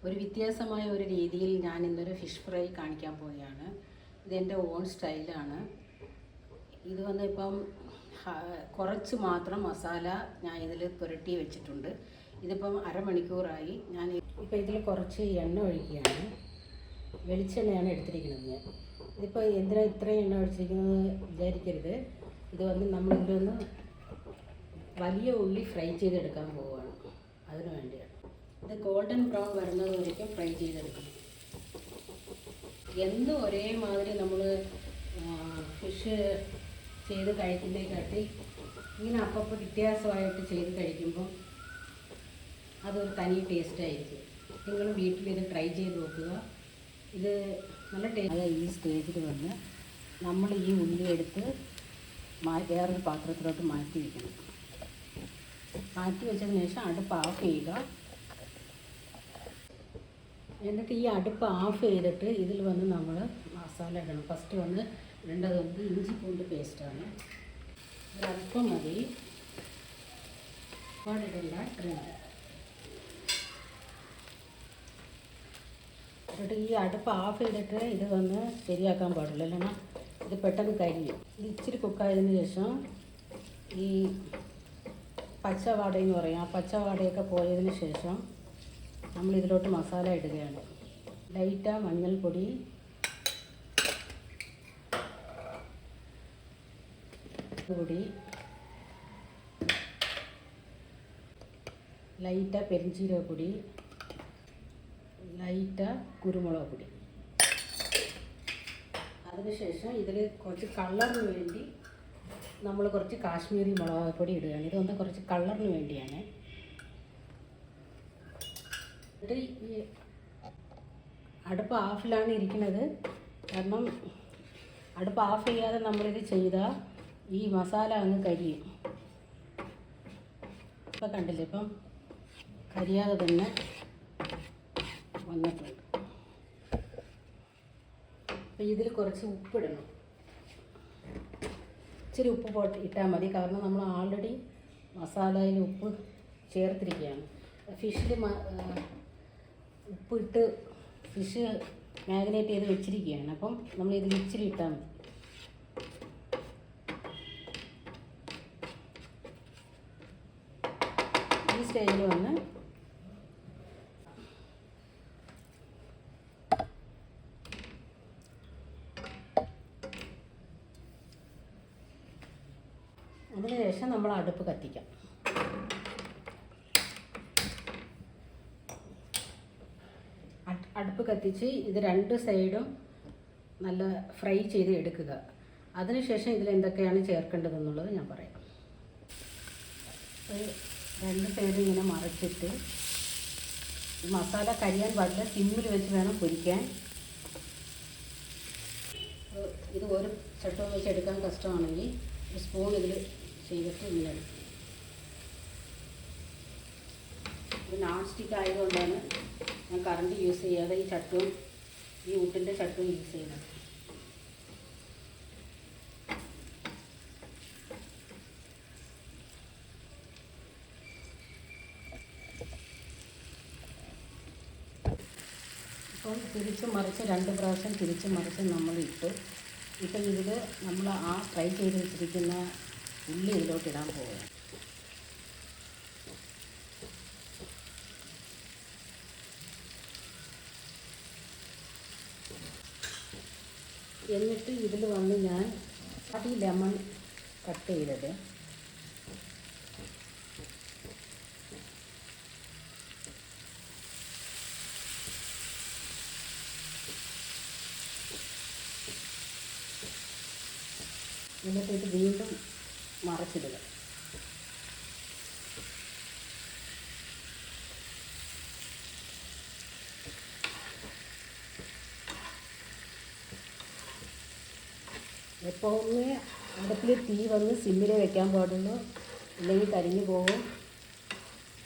ഒരു വ്യത്യാസമായ ഒരു രീതിയിൽ ഞാൻ ഇന്നൊരു ഫിഷ് ഫ്രൈ കാണിക്കാൻ പോവുകയാണ്. ഇതെൻ്റെ ഓൺ സ്റ്റൈലാണ്. ഇത് ഇപ്പം കുറച്ച് മാത്രം മസാല ഞാൻ ഇതിൽ പുരട്ടി വെച്ചിട്ടുണ്ട്. ഇതിപ്പം അരമണിക്കൂറായി. ഞാൻ ഇപ്പോൾ ഇതിൽ കുറച്ച് എണ്ണ ഒഴിക്കുകയാണ്. വെളിച്ചെണ്ണയാണ് എടുത്തിരിക്കുന്നത്. ഞാൻ ഇതിപ്പോൾ എന്തിനാണ് ഇത്രയും എണ്ണ ഒഴിച്ചിരിക്കുന്നത് വിചാരിക്കരുത്. ഇത് നമ്മളിതിലൊന്ന് വലിയ ഉള്ളി ഫ്രൈ ചെയ്തെടുക്കാൻ പോവുകയാണ്. അതിനു വേണ്ടിയാണ്. ഇത് ഗോൾഡൻ ബ്രൗൺ വരുന്നത് വരയ്ക്കും ഫ്രൈ ചെയ്തെടുക്കണം. എന്നും ഒരേമാതിരി നമ്മൾ ഫിഷ് ചെയ്ത് കഴിക്കുന്നതിനെക്കാട്ടി ഇങ്ങനെ അപ്പോൾ വ്യത്യാസമായിട്ട് ചെയ്ത് കഴിക്കുമ്പോൾ അതൊരു തനി ടേസ്റ്റായിരിക്കും. നിങ്ങൾ വീട്ടിലിത് ട്രൈ ചെയ്ത് നോക്കുക. ഇത് നല്ല ടേസ്റ്റ്. ഈ സ്റ്റേജിൽ നമ്മൾ ഈ ഉള്ളി എടുത്ത് വേറൊരു പാത്രത്തിലോട്ട് മാറ്റി വയ്ക്കണം. മാറ്റി വെച്ചതിന് ശേഷം അടുപ്പ് ഓഫ് ചെയ്യുക. എന്നിട്ട് ഈ അടുപ്പ് ഓഫ് ചെയ്തിട്ട് ഇതിൽ നമ്മൾ മസാല ഇടണം. ഫസ്റ്റ് ഇടേണ്ടത് ഇഞ്ചി പൂണ്ട് പേസ്റ്റാണ്. ഒരല്പം മതി, ഒരുപാടിടണ്ട. എന്നിട്ട് ഈ അടുപ്പ് ഓഫ് ചെയ്തിട്ട് ഇത് ശരിയാക്കാൻ പാടില്ല, അല്ലെങ്കിൽ ഇത് പെട്ടെന്ന് കരിയും. ഇത് ഇച്ചിരി കുക്കായതിന് ശേഷം ഈ പച്ചവാടയെന്ന് പറയും, ആ പച്ചവാടയൊക്കെ പോയതിന് ശേഷം നമ്മൾ ഇതിലോട്ട് മസാല ഇടുകയാണ്. ലൈറ്റ മഞ്ഞൾപ്പൊടി, പൊടി, ലൈറ്റ പെരിഞ്ചീരകപ്പൊടി, ലൈറ്റ കുരുമുളക് പൊടി. അതിനുശേഷം ഇതിൽ കുറച്ച് കളറിന് വേണ്ടി നമ്മൾ കുറച്ച് കാശ്മീരി മുളക് പൊടി ഇടുകയാണ്. ഇതൊന്ന് കുറച്ച് കളറിന് വേണ്ടിയാണ്. എന്നിട്ട് ഈ അടുപ്പ് ഓഫിലാണ് ഇരിക്കുന്നത്. കാരണം അടുപ്പ് ഓഫ് ചെയ്യാതെ നമ്മളിത് ചെയ്താൽ ഈ മസാല അങ്ങ് കരിയും. ഇപ്പം കണ്ടില്ലേ, ഇപ്പം കരിയാതെ തന്നെ വന്നിട്ടുണ്ട്. അപ്പം ഇതിൽ കുറച്ച് ഉപ്പിടണം. ഇച്ചിരി ഉപ്പ് ഇട്ടാൽ മതി. കാരണം നമ്മൾ ആൾറെഡി മസാലയിൽ ഉപ്പ് ചേർത്തിരിക്കുകയാണ്. ഫിഷിൽ ഉപ്പിട്ട് ഫിഷ് മാഗ്നേറ്റ് ചെയ്ത് വെച്ചിരിക്കുകയാണ്. അപ്പം നമ്മൾ ഇതിൽ ഇച്ചിരി ഇട്ടാൽ മതി. ഈ സ്റ്റേജിൽ അതിനുശേഷം നമ്മൾ അടുപ്പ് കത്തിക്കാം. അടുപ്പ് കത്തിച്ച് ഇത് രണ്ട് സൈഡും നല്ല ഫ്രൈ ചെയ്ത് എടുക്കുക. അതിനുശേഷം ഇതിൽ എന്തൊക്കെയാണ് ചേർക്കേണ്ടതെന്നുള്ളത് ഞാൻ പറയാം. രണ്ട് സൈഡും ഇങ്ങനെ മറിച്ചിട്ട് മസാല കരിയാൻ പാടില്ല, സിമ്മിൽ വെച്ച് വേണം പൊരിക്കാൻ. ഇത് ഒരു ചട്ടവും വെച്ച് എടുക്കാൻ കഷ്ടമാണെങ്കിൽ ഒരു സ്പൂൺ ഇതിൽ ചെയ്തിട്ട് ഇങ്ങനെ എടുക്കും. ഇത് നോൺ സ്റ്റിക്ക് ആയതുകൊണ്ടാണ് ഞാൻ കറണ്ട് യൂസ് ചെയ്യാതെ ഈ വുഡിൻ്റെ ചട്ടവും യൂസ് ചെയ്യുന്നത്. ഇപ്പം തിരിച്ച് മറിച്ച് 2 പ്രാവശ്യം തിരിച്ച് മറിച്ച് നമ്മൾ ഇട്ടു. ഇപ്പം ഇതിൽ നമ്മൾ ആ ഫ്രൈ ചെയ്ത് വെച്ചിരിക്കുന്ന ഉള്ളി ഇതിലോട്ട് ഇടാൻ പോവുകയാണ്. എന്നിട്ട് ഇതിൽ ഞാൻ ലെമൺ കട്ട് ചെയ്തത് എന്നിട്ട് ഇത് വീണ്ടും മറച്ചിടുക. എപ്പോഴും അടുപ്പിൽ തീ സിമ്മിൽ വെക്കാൻ പാടുള്ളൂ, ഇല്ലെങ്കിൽ കരിഞ്ഞു പോകും.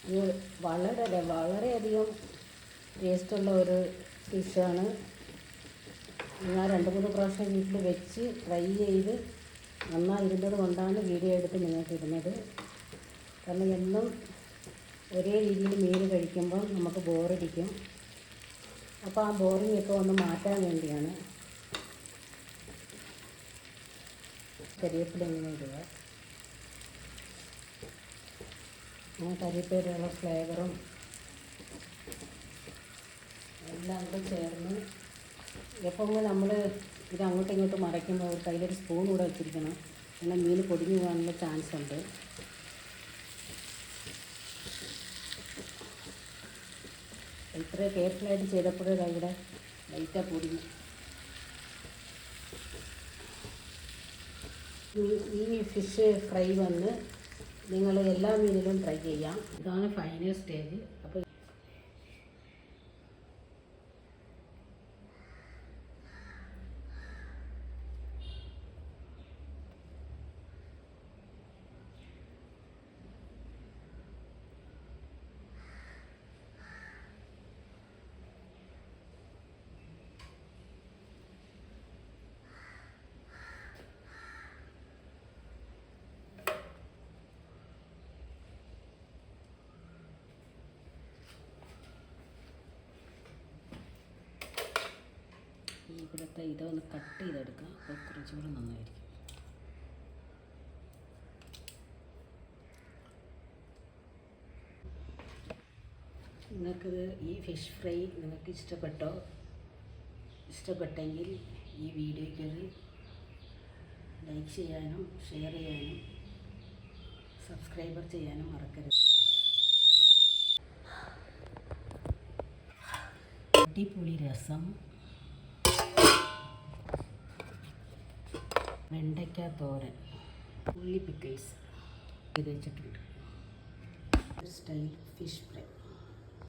ഇത് വളരെയധികം ടേസ്റ്റുള്ള ഒരു ഡിഷാണ്. ഞാൻ 2-3 പ്രാവശ്യം വീട്ടിൽ വെച്ച് ട്രൈ ചെയ്ത് നന്നായിരുന്നത് കൊണ്ടാണ് വീഡിയോ എടുത്ത് നിങ്ങൾക്ക് ഇടുന്നത്. കാരണം എന്നും ഒരേ രീതിയിൽ മീൻ കഴിക്കുമ്പം നമുക്ക് ബോറടിക്കും. അപ്പോൾ ആ ബോറിംഗ് ഒക്കെ ഒന്ന് മാറ്റാൻ വേണ്ടിയാണ്. കരിവേപ്പില ഇങ്ങനെ ഇടുക. ആ കരിവേപ്പിലയുള്ള ഫ്ലേവറും എല്ലാം കൂടെ ചേർന്ന് എപ്പോഴും നമ്മൾ ഇത് അങ്ങോട്ടും ഇങ്ങോട്ടും മറയ്ക്കുമ്പോൾ കയ്യിലൊരു സ്പൂൺ കൂടെ വെച്ചിരിക്കണം. എന്നാൽ മീൻ പൊടിഞ്ഞു പോകാനുള്ള ചാൻസ് ഉണ്ട്. ഇത്ര കെയർഫുള്ളായിട്ട് ചെയ്തപ്പോഴേ ഇവിടെ ലൈറ്റാ പൊടിഞ്ഞു. ഈ ഫിഷ് ഫ്രൈ വന്ന് നിങ്ങൾ എല്ലാ മീനിലും ട്രൈ ചെയ്യാം. ഇതാണ് ഫൈനൽ സ്റ്റേജ്. അപ്പോൾ ഇവിടുത്തെ ഇതൊന്ന് കട്ട് ചെയ്തെടുക്കാം. അപ്പോൾ കുറച്ചുകൂടെ നന്നായിരിക്കും. നിങ്ങൾക്കിത് ഈ ഫിഷ് ഫ്രൈ നിങ്ങൾക്ക് ഇഷ്ടപ്പെട്ടെങ്കിൽ ഈ വീഡിയോയ്ക്ക് ലൈക്ക് ചെയ്യാനും ഷെയർ ചെയ്യാനും സബ്സ്ക്രൈബർ ചെയ്യാനും മറക്കരുത്. അടിപൊളി രസം, വെണ്ടയ്ക്ക തോരൻ, ഉള്ളി പിക്കിൾസ് ഇത് വെച്ചിട്ടുണ്ട്. Style fish fry.